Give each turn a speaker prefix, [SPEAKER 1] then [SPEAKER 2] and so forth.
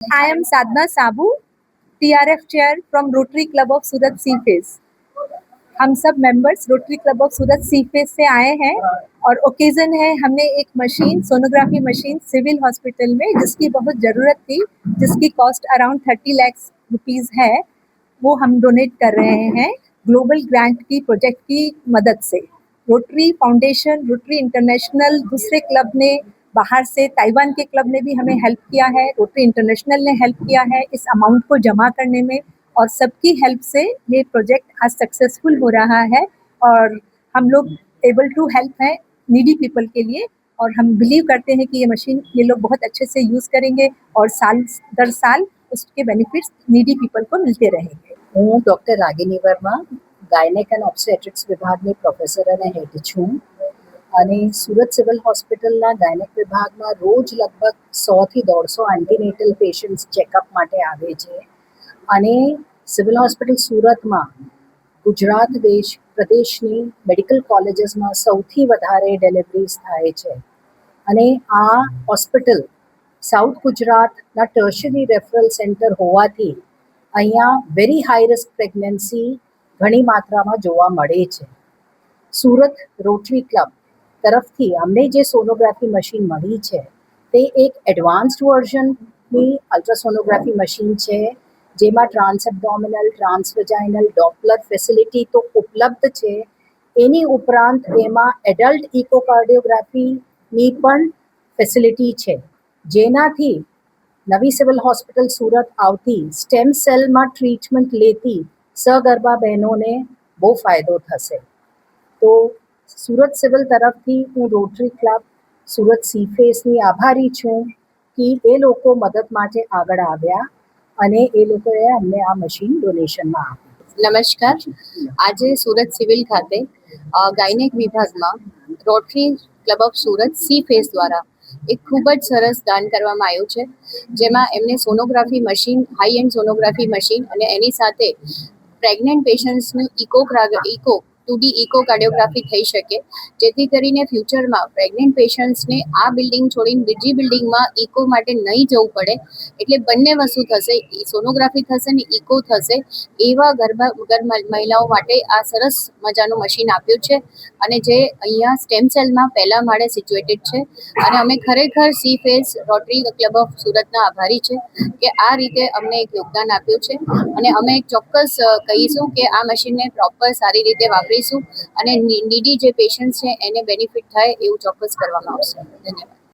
[SPEAKER 1] I am Sadhna Sabu, TRF chair from Rotary Club of सूरत सी फेस। हम सब members Rotary Club of Surat C Face से आए हैं और ओकेजन है हमने एक machine sonography machine civil hospital में जिसकी बहुत ज़रूरत थी, जिसकी कॉस्ट अराउंड 30 लाख रुपीज़ है, वो हम डोनेट कर रहे हैं ग्लोबल ग्रांट की प्रोजेक्ट की मदद से। रोटरी फाउंडेशन, रोटरी इंटरनेशनल, दूसरे क्लब ने बाहर से ताइवान के क्लब ने भी हमें हेल्प किया है, रोटरी इंटरनेशनल ने हेल्प किया है इस अमाउंट को जमा करने में और सबकी हेल्प से ये प्रोजेक्ट आज सक्सेसफुल हो रहा है और हम लोग एबल टू हेल्प हैं नीडी पीपल के लिए और हम बिलीव करते हैं कि ये मशीन ये लोग बहुत अच्छे से यूज़ करेंगे और साल दर साल उसके बेनिफिट्स नीडी पीपल को मिलते रहेंगे।
[SPEAKER 2] હું doctor Ragini Verma, gynaec and obstetrics વિભાગની પ્રોફેસર અને હેડ છું અને સુરત સિવિલ હોસ્પિટલના ગાયનેક વિભાગમાં રોજ લગભગ 100થી 150 એન્ટીનેટલ પેશન્ટ્સ ચેકઅપ માટે આવે છે અને સિવિલ હોસ્પિટલ સુરતમાં ગુજરાત પ્રદેશની મેડિકલ કોલેજીસમાં સૌથી વધારે ડેલિવરીઝ થાય છે અને આ હોસ્પિટલ સાઉથ ગુજરાતના ટર્શરી રેફરલ સેન્ટર હોવાથી અહીંયા વેરી હાઈ રિસ્ક પ્રેગ્નન્સી ઘણી માત્રામાં જોવા મળે છે। સુરત રોટરી ક્લબ તરફથી અમને જે સોનોગ્રાફી મશીન મળી છે તે એક એડવાન્સ્ડ વર્ઝનની અલ્ટ્રાસોનોગ્રાફી મશીન છે જેમાં ટ્રાન્સએબ્ડોમિનલ, ટ્રાન્સવેજાઇનલ, ડોપલર ફેસિલિટી તો ઉપલબ્ધ છે, એની ઉપરાંત એમાં એડલ્ટ ઇકોકાર્ડિયોગ્રાફીની પણ ફેસિલિટી છે જેનાથી નવી સિવિલ હોસ્પિટલ સુરત આવતી સ્ટેમ સેલમાં ટ્રીટમેન્ટ લેતી સગર્ભા બહેનોને બહુ ફાયદો થશે। તો સુરત સિવિલ તરફથી હું રોટરી ક્લબ સુરત સી ફેસની આભારી છું કે એ લોકો મદદ માટે આગળ આવ્યા અને એ લોકોએ અમને આ મશીન ડોનેશનમાં આપી।
[SPEAKER 3] નમસ્કાર, આજે સુરત સિવિલ ખાતે ગાયનેક વિભાગમાં rotary club of Surat C face દ્વારા એક ખૂબ જ સરસ દાન કરવામાં આવ્યું છે જેમાં એમને sonography machine, high and sonography machine અને એની સાથે પ્રેગ્નન્ટ પેશન્ટ્સનું ઇકો 2D ઇકોકાર્ડિયોગ્રાફી થઈ શકે જેથી કરીને ફ્યુચરમાં પ્રેગ્નન્ટ પેશન્ટ્સને આ બિલ્ડિંગ છોડીને બીજી બિલ્ડિંગમાં ઇકો માટે નહીં જવું પડે, એટલે બંને વસ્તુ થશે, સોનોગ્રાફી થશે ને ઇકો થશે। એવા ગર્ભ મહિલાઓ માટે આ સરસ મજાનું મશીન આપ્યું છે અને જે અહીંયા સ્ટેમ સેલમાં પહેલા માળે સિચ્યુએટેડ છે અને અમે ખરેખર C face rotary club of સુરતના આભારી છે કે આ રીતે અમને એક યોગદાન આપ્યું છે અને અમે ચોક્કસ કહીશું કે આ મશીનને પ્રોપર સારી રીતે વાપરીશું અને નીડી જે પેશન્ટ છે એને બેનિફિટ થાય એવું ચોક્કસ કરવામાં આવશે। ધન્યવાદ।